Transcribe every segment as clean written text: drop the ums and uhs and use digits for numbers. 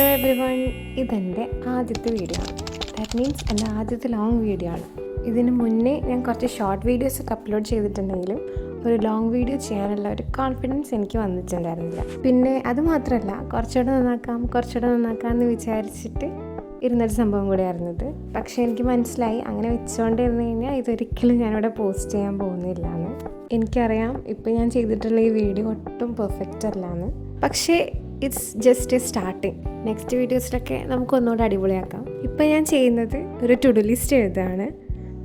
Hello every one, ഇതെൻ്റെ ആദ്യത്തെ video ആണ്. ദാറ്റ് മീൻസ് എൻ്റെ ആദ്യത്തെ ലോങ് വീഡിയോ ആണ്. ഇതിന് മുന്നേ ഞാൻ കുറച്ച് ഷോർട്ട് വീഡിയോസൊക്കെ അപ്ലോഡ് ചെയ്തിട്ടുണ്ടെങ്കിലും ഒരു ലോങ് വീഡിയോ ചെയ്യാനുള്ള ഒരു കോൺഫിഡൻസ് എനിക്ക് വന്നിട്ടുണ്ടായിരുന്നില്ല. പിന്നെ അതുമാത്രമല്ല, കുറച്ചുകൂടെ നന്നാക്കാം എന്ന് വിചാരിച്ചിട്ട് ഇരുന്നൊരു സംഭവം കൂടെയായിരുന്നു ഇത്. പക്ഷേ എനിക്ക് മനസ്സിലായി അങ്ങനെ വെച്ചുകൊണ്ടിരുന്നു കഴിഞ്ഞാൽ ഇതൊരിക്കലും ഞാനിവിടെ പോസ്റ്റ് ചെയ്യാൻ പോകുന്നില്ല എന്ന്. എനിക്കറിയാം ഇപ്പോൾ ഞാൻ ചെയ്തിട്ടുള്ള ഈ വീഡിയോ ഒട്ടും പെർഫെക്റ്റ് അല്ല എന്ന്. പക്ഷേ it's just a starting. Next വീഡിയോസിലൊക്കെ നമുക്കൊന്നുകൂടെ അടിപൊളിയാക്കാം. ഇപ്പോൾ ഞാൻ ചെയ്യുന്നത് ഒരു ടു ഡു ലിസ്റ്റ് എഴുതുകയാണ്.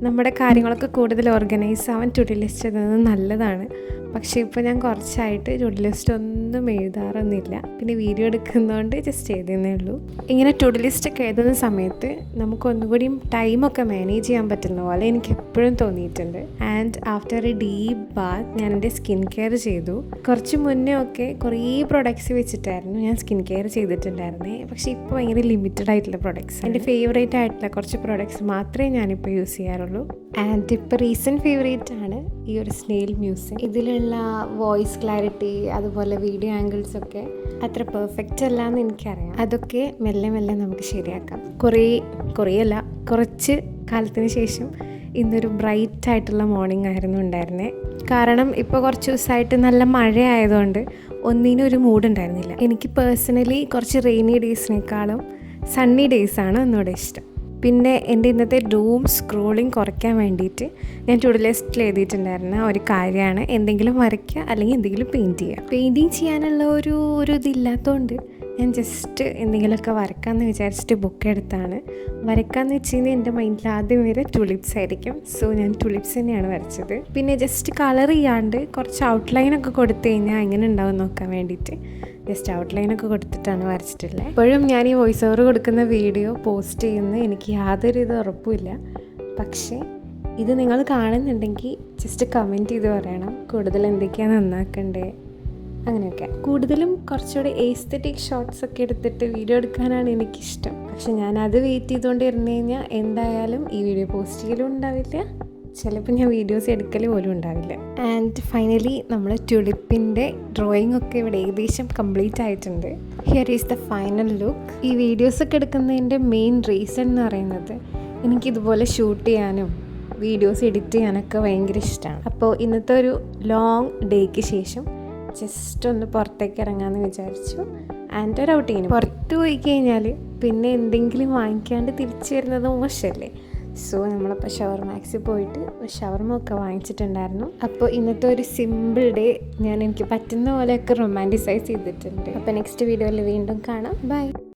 നമ്മുടെ കാര്യങ്ങളൊക്കെ കൂടുതൽ ഓർഗനൈസ് ആവാൻ ടു ഡു ലിസ്റ്റ് എഴുതുന്നത് നല്ലതാണ്. പക്ഷേ ഇപ്പോൾ ഞാൻ കുറച്ചായിട്ട് ടു ഡു ലിസ്റ്റ് ഒന്നും എഴുതാറൊന്നുമില്ല. പിന്നെ വീഡിയോ എടുക്കുന്നതുകൊണ്ട് ജസ്റ്റ് എഴുതുന്നേ ഉള്ളൂ. ഇങ്ങനെ ടു ഡു ലിസ്റ്റൊക്കെ എഴുതുന്ന സമയത്ത് നമുക്കൊന്നുകൂടിയും ടൈമൊക്കെ മാനേജ് ചെയ്യാൻ പറ്റുന്ന പോലെ എനിക്ക് എപ്പോഴും തോന്നിയിട്ടുണ്ട്. And after a deep bath ഞാൻ എൻ്റെ സ്കിൻ കെയർ ചെയ്തു. കുറച്ച് മുന്നേ ഒക്കെ കുറേ പ്രൊഡക്ട്സ് വെച്ചിട്ടായിരുന്നു ഞാൻ സ്കിൻ കെയർ ചെയ്തിട്ടുണ്ടായിരുന്നേ. പക്ഷേ ഇപ്പോൾ ഭയങ്കര ലിമിറ്റഡ് ആയിട്ടുള്ള പ്രൊഡക്ട്സ്, എൻ്റെ ഫേവറേറ്റ് ആയിട്ടുള്ള കുറച്ച് പ്രൊഡക്ട്സ് മാത്രമേ ഞാനിപ്പോൾ യൂസ് ചെയ്യാറുള്ളൂ. ആൻഡ് ഇപ്പോൾ റീസെൻറ്റ് ഫേവറേറ്റ് ആണ് ഈ ഒരു സ്നെയിൽ മ്യൂസിക്. ഇതിലുള്ള വോയിസ് ക്ലാരിറ്റി അതുപോലെ വീഡിയോ ആംഗിൾസൊക്കെ അത്ര പെർഫെക്റ്റ് അല്ല എന്ന് എനിക്കറിയാം. അതൊക്കെ മെല്ലെ മെല്ലെ നമുക്ക് ശരിയാക്കാം. കുറച്ച് കാലത്തിന് ശേഷം ഇന്നൊരു ബ്രൈറ്റ് ആയിട്ടുള്ള മോർണിംഗ് ആയിരുന്നു ഉണ്ടായിരുന്നത്. കാരണം ഇപ്പോൾ കുറച്ച് ദിവസമായിട്ട് നല്ല മഴ ആയതുകൊണ്ട് ഒന്നിനും ഒരു മൂഡ് ഉണ്ടായിരുന്നില്ല. എനിക്ക് പേഴ്സണലി കുറച്ച് റെയിനി ഡേയ്സിനേക്കാളും സണ്ണി ഡേയ്സാണ് ഒന്നുകൂടെ ഇഷ്ടം. പിന്നെ എൻ്റെ ഇന്നത്തെ ഡൂം സ്ക്രോളിങ് കുറയ്ക്കാൻ വേണ്ടിയിട്ട് ഞാൻ ടു ഡു ലിസ്റ്റിൽ എഴുതിയിട്ടുണ്ടായിരുന്ന ഒരു കാര്യമാണ് എന്തെങ്കിലും വരയ്ക്കുക അല്ലെങ്കിൽ എന്തെങ്കിലും പെയിൻറ്റിങ് ചെയ്യാനുള്ള ഒരു ഇതില്ലാത്തതുകൊണ്ട് ഞാൻ ജസ്റ്റ് എന്തെങ്കിലുമൊക്കെ വരയ്ക്കാമെന്ന് വിചാരിച്ചിട്ട് ബുക്ക് എടുത്താണ്. വരയ്ക്കാമെന്ന് വെച്ച് കഴിഞ്ഞാൽ എൻ്റെ മൈൻഡിൽ ആദ്യം വരെ ടുലിപ്സ് ആയിരിക്കും. സോ ഞാൻ ടുലിപ്സ് തന്നെയാണ് വരച്ചത്. പിന്നെ ജസ്റ്റ് കളർ ചെയ്യാണ്ട് കുറച്ച് ഔട്ട്ലൈനൊക്കെ കൊടുത്തു കഴിഞ്ഞാൽ എങ്ങനെ ഉണ്ടാവും നോക്കാൻ വേണ്ടിയിട്ട് ജസ്റ്റ് ഔട്ട്ലൈനൊക്കെ കൊടുത്തിട്ടാണ് വരച്ചിട്ടുള്ളത്. ഇപ്പോഴും ഞാൻ ഈ വോയിസ് ഓവർ കൊടുക്കുന്ന വീഡിയോ പോസ്റ്റ് ചെയ്യുന്നത് എനിക്ക് യാതൊരു ഉറപ്പുമില്ല. പക്ഷേ ഇത് നിങ്ങൾ കാണുന്നുണ്ടെങ്കിൽ ജസ്റ്റ് കമൻറ്റ് ചെയ്ത് പറയണം കൂടുതൽ എന്തൊക്കെയാണ് നന്നാക്കണ്ടേ അങ്ങനെയൊക്കെ. കൂടുതലും കുറച്ചുകൂടി എസ്തെറ്റിക് ഷോട്ട്സ് ഒക്കെ എടുത്തിട്ട് വീഡിയോ എടുക്കാനാണ് എനിക്കിഷ്ടം. പക്ഷെ ഞാനത് വെയിറ്റ് ചെയ്തുകൊണ്ട് ഇരുന്ന് കഴിഞ്ഞാൽ എന്തായാലും ഈ വീഡിയോ പോസ്റ്റ് ചെയ്യലും ഉണ്ടാവില്ല, ചിലപ്പോൾ ഞാൻ വീഡിയോസ് എടുക്കൽ പോലും ഉണ്ടാവില്ല. ആൻഡ് ഫൈനലി നമ്മൾ ട്യൂലിപ്പിൻ്റെ ഡ്രോയിങ് ഒക്കെ ഇവിടെ ഏകദേശം കംപ്ലീറ്റ് ആയിട്ടുണ്ട്. Here is the final look. ഈ വീഡിയോസൊക്കെ എടുക്കുന്നതിൻ്റെ മെയിൻ റീസൺ എന്ന് പറയുന്നത് എനിക്കിതുപോലെ ഷൂട്ട് ചെയ്യാനും വീഡിയോസ് എഡിറ്റ് ചെയ്യാനൊക്കെ ഭയങ്കര ഇഷ്ടമാണ്. അപ്പോൾ ഇന്നത്തെ ഒരു ലോങ് ഡേക്ക് ശേഷം ജസ്റ്റ് ഒന്ന് പുറത്തേക്ക് ഇറങ്ങാമെന്ന് വിചാരിച്ചു. ആൻഡ് ഒരു ഔട്ടിങ്ങിന് പുറത്ത് പോയി കഴിഞ്ഞാൽ പിന്നെ എന്തെങ്കിലും വാങ്ങിക്കാണ്ട് തിരിച്ചു വരുന്നത് മോശമല്ലേ. സോ നമ്മളപ്പോൾ ഷവർമാക്സിൽ പോയിട്ട് ഷവർമ ഒക്കെ വാങ്ങിച്ചിട്ടുണ്ടായിരുന്നു. അപ്പോൾ ഇന്നത്തെ ഒരു സിമ്പിൾ ഡേ ഞാൻ എനിക്ക് പറ്റുന്ന പോലെയൊക്കെ റൊമാൻറ്റിസൈസ് ചെയ്തിട്ടുണ്ട്. അപ്പോൾ നെക്സ്റ്റ് വീഡിയോയിൽ വീണ്ടും കാണാം. ബൈ.